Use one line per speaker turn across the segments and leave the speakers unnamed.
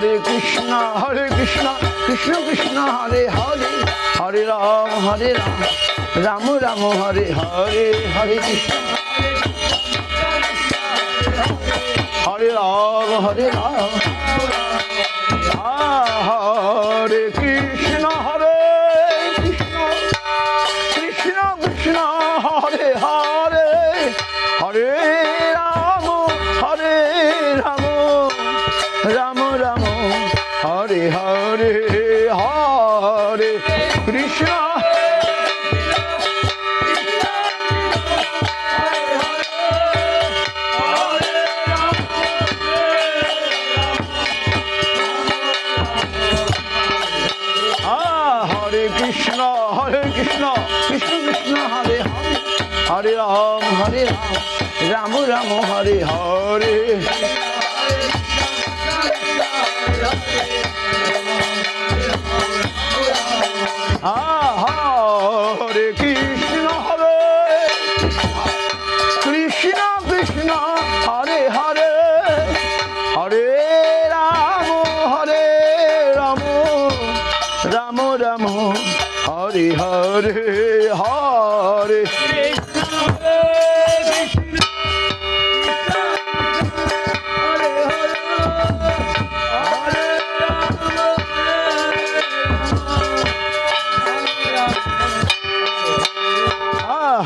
হরে কৃষ্ণ কৃষ্ণ কৃষ্ণ হরে হরে, হরে রাম রাম রাম হরে হরে, হরে কৃষ্ণ হরে রাম হরে রাম, হরে কৃষ্ণ কৃষ্ণ কৃষ্ণ হরে হরে, হরে রাম রাম রাম হরে হরে, হরে কৃষ্ণ কৃষ্ণ কৃষ্ণ কৃষ্ণ হরে হরে, হরে রাম রাম রাম হরে হরে, হরে কৃষ্ণ কৃষ্ণ কৃষ্ণ হরে হরে, হরে রাম রাম রাম হরে হরে, হরে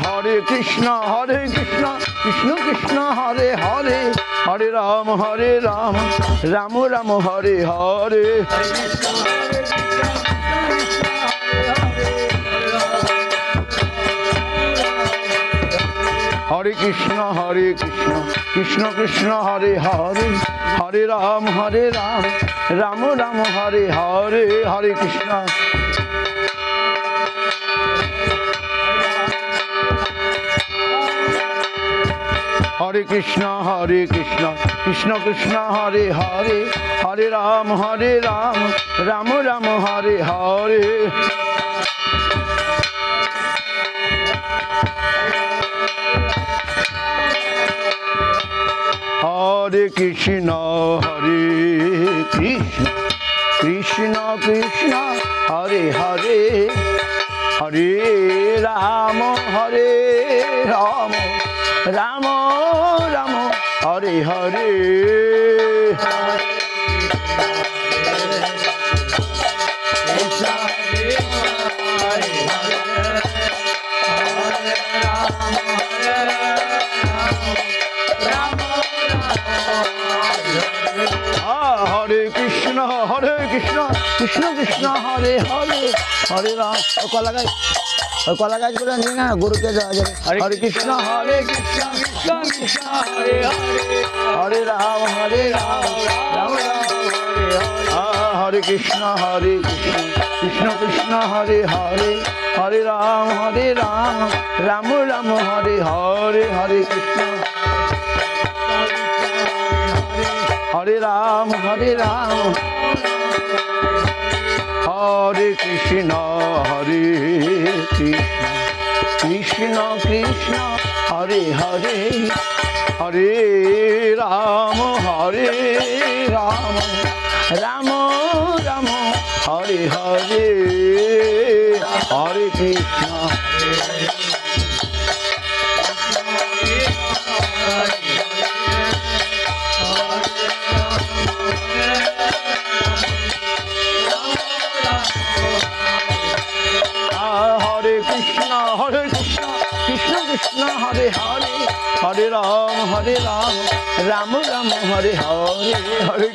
হরে কৃষ্ণ কৃষ্ণ কৃষ্ণ হরে হরে, হরে রাম রাম রাম হরে হরে, হরে কৃষ্ণ কৃষ্ণ কৃষ্ণ হরে হরে, হরে রাম রাম রাম হরে হরে, হরে কৃষ্ণ হরে কৃষ্ণ কৃষ্ণ কৃষ্ণ হরে হরে, হরে রাম রাম রাম হরে হরে, হরে কৃষ্ণ কৃষ্ণ কৃষ্ণ হরে হরে, হরে রাম রাম রাম হরে হরে, হরে কৃষ্ণ কৃষ্ণ কৃষ্ণ হরে হরে, হরে রাম কলা গাছ করে নিয়ে না গুরুকে দেওয়া যাবে, হরে কৃষ্ণ কৃষ্ণ কৃষ্ণ হরে হরে, হরে রাম রাম রাম হরে কৃষ্ণ কৃষ্ণ কৃষ্ণ হরে হরে, হরে রাম রাম রাম হরে হরে, হরে কৃষ্ণ হরে রাম হরে কৃষ্ণ কৃষ্ণ কৃষ্ণ হরে হরে, হরে রাম রাম রাম হরে হরে, হরে কৃষ্ণ কৃষ্ণ কৃষ্ণ হরে হরে, হরে রাম রাম রাম হরে হরে, হরে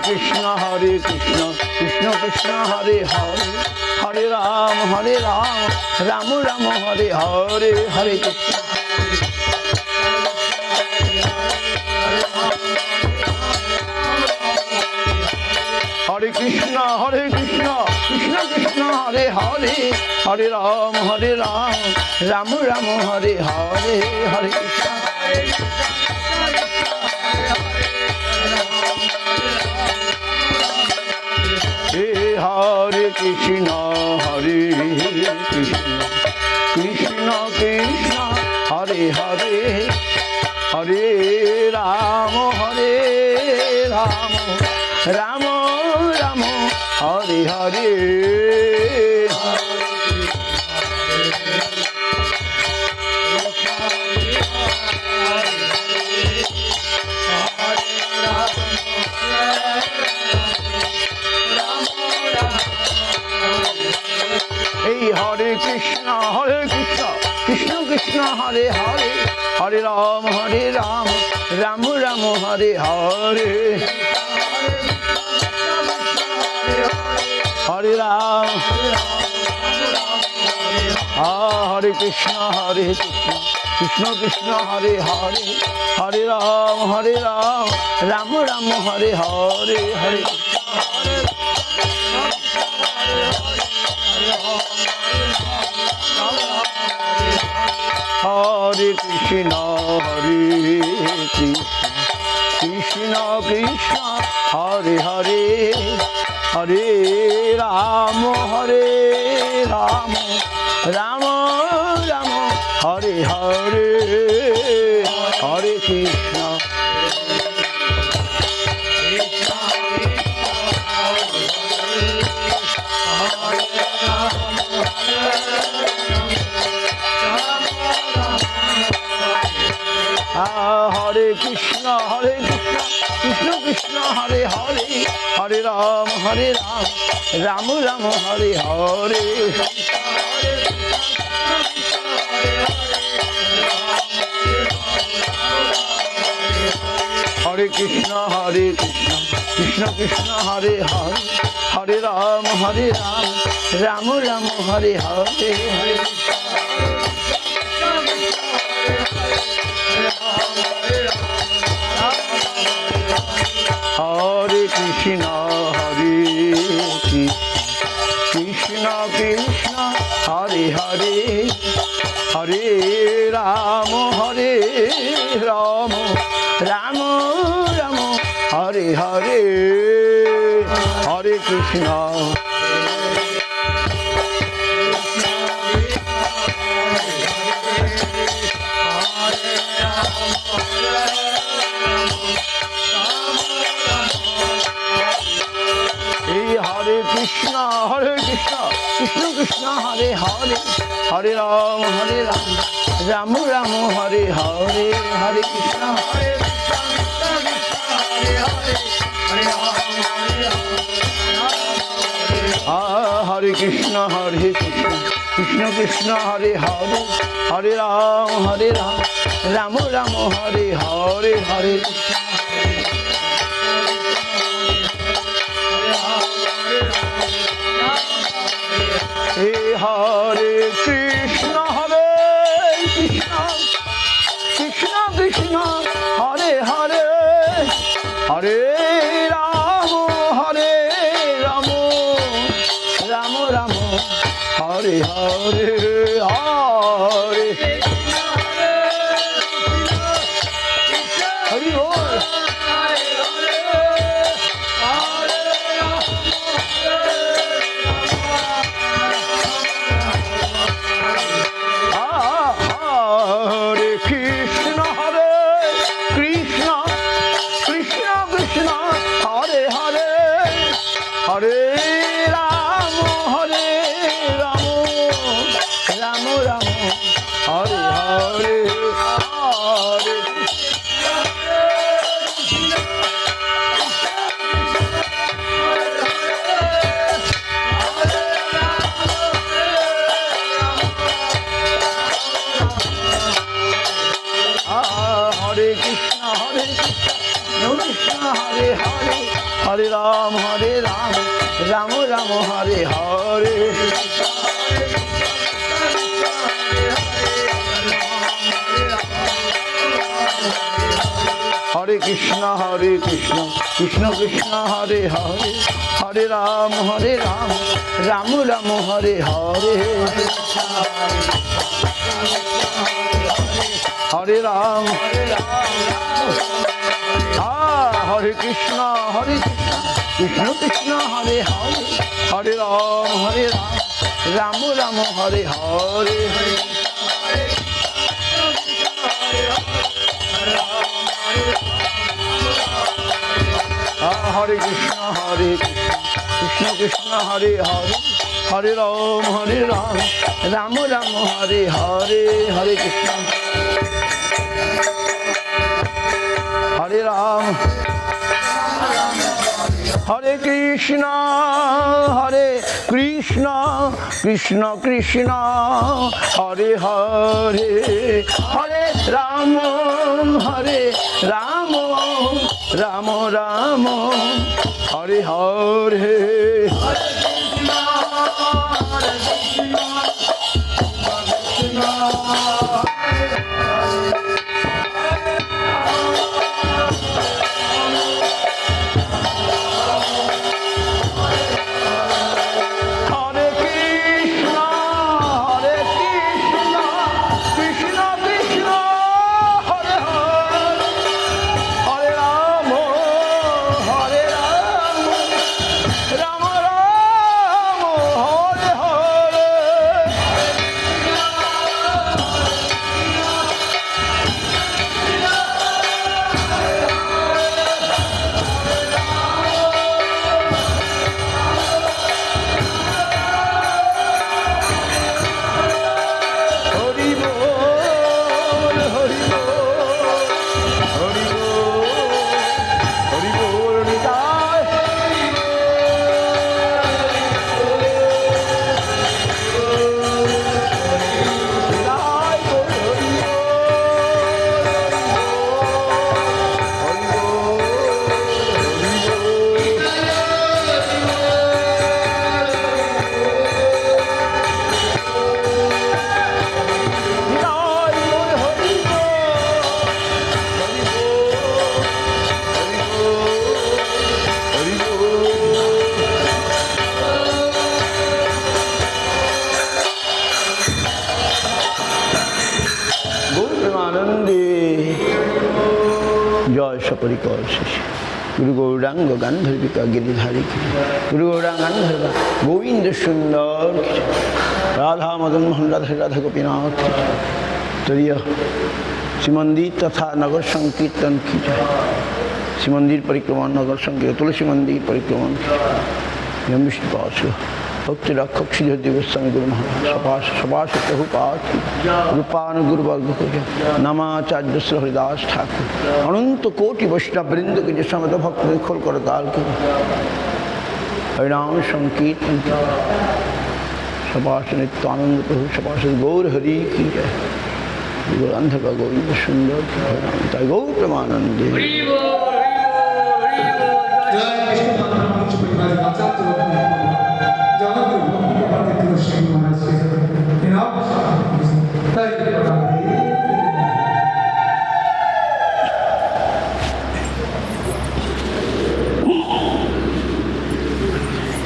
কৃষ্ণ হরে কৃষ্ণ কৃষ্ণ কৃষ্ণ হরে হরে, হরে রাম রাম রাম হরে হরে, হরে কৃষ্ণ হরে কৃষ্ণ কৃষ্ণ কৃষ্ণ হরে হরে, হরে রাম রাম রাম হরে হরে, হরে কৃষ্ণ হরে কৃষ্ণ কৃষ্ণ কৃষ্ণ হরে হরে হরে রাম রাম রাম হরে হরে এই হরে কৃষ্ণ কৃষ্ণ কৃষ্ণ হরে হরে হরে রাম রাম রাম হরে হরে হরে রাম হরে কৃষ্ণ কৃষ্ণ কৃষ্ণ হরে হরে হরে রাম রাম রাম হরে হরে হরে হরে কৃষ্ণ কৃষ্ণ কৃষ্ণ হরে হরে হরে রাম রাম রাম হরে হরে হরে কৃষ্ণ হরে কৃষ্ণ কৃষ্ণ কৃষ্ণ হরে হরে হরে রাম রাম রাম হরে হরে হরে কৃষ্ণ কৃষ্ণ কৃষ্ণ হরে হরে হরে রাম রাম রাম হরে হরে হরে হরে কৃষ্ণ কৃষ্ণ কৃষ্ণ হরে হরে হরে রাম রাম রাম হরে হরে হরে কৃষ্ণ কৃষ্ণ কৃষ্ণ কৃষ্ণ হরে হরে হরে রাম রাম রাম হরে হরে হরে কৃষ্ণ হরে কৃষ্ণ কৃষ্ণ কৃষ্ণ হরে হরে হরে রাম রাম রাম হরে হরে হরে হরে কৃষ্ণ কৃষ্ণ কৃষ্ণ হরে হরে হরে রাম রাম রাম হরে হরে হরে হরি বল হরে রাম রাম রাম হরে হরে হরে হরে কৃষ্ণ কৃষ্ণ হরে হরে হরে রাম রাম রাম হরে হরে হরে কৃষ্ণ কৃষ্ণ কৃষ্ণ হরে হরে হরে রাম রাম রাম হরে হরে হরে রাম হরে কৃষ্ণ কৃষ্ণ কৃষ্ণ হরে হরে হরে রাম রাম রাম হরে হরে হরে কৃষ্ণ কৃষ্ণ কৃষ্ণ হরে হরে হরে রাম রাম রাম হরে হরে হরে কৃষ্ণ হরে রাম হরে কৃষ্ণ কৃষ্ণ কৃষ্ণ হরে হরে হরে রাম রাম রাম হরে হরে परिकर गुरु गौरांग गांधर्विका गिरिधारी गुरु गौरांग गांधर्व गोविंद सुंदर राधा मदन मोहन राधा राधा गोपीनाथ तरीय श्रीमंदिर तथा नगर संकीर्तन की जाए श्रीमंदिर परिक्रमा नगर संकीर्तन तुलसी मंदिर परिक्रमा विष्णुपाश भक्ति रक्षक श्रीधर गोस्वामी गुरु महाराज सपाश सपाश प्रभुपाद रूपान गुरुवर्ग को नमाचार्य श्री हरिदास ठाकुर अनंत कोटि वैष्णव वृंद के जो समस्त भक्त खोल कर काल के हरिनाम संकीर्तन सपाश नित्यानंद प्रभु सपाश गौर हरि की जय गौरंध का गोविंद सुंदर हरिनाम गौर प्रेमानंद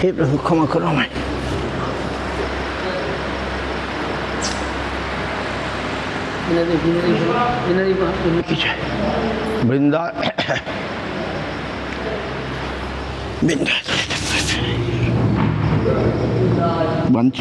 हे प्रभु क्षमा करो मैं वृंदा वृंदा बंच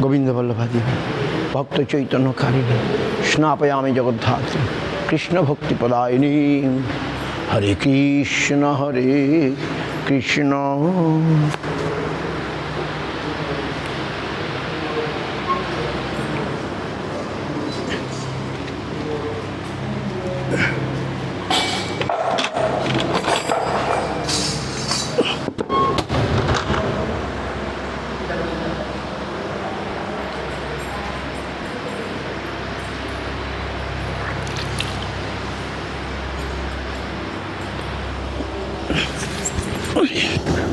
गोविंद वल्लभादि भक्त चैतन्य कारिणी स्नापयामि जगद्धात्री कृष्ण भक्ति पदायिनी हरे कृष्ण Oh, yeah.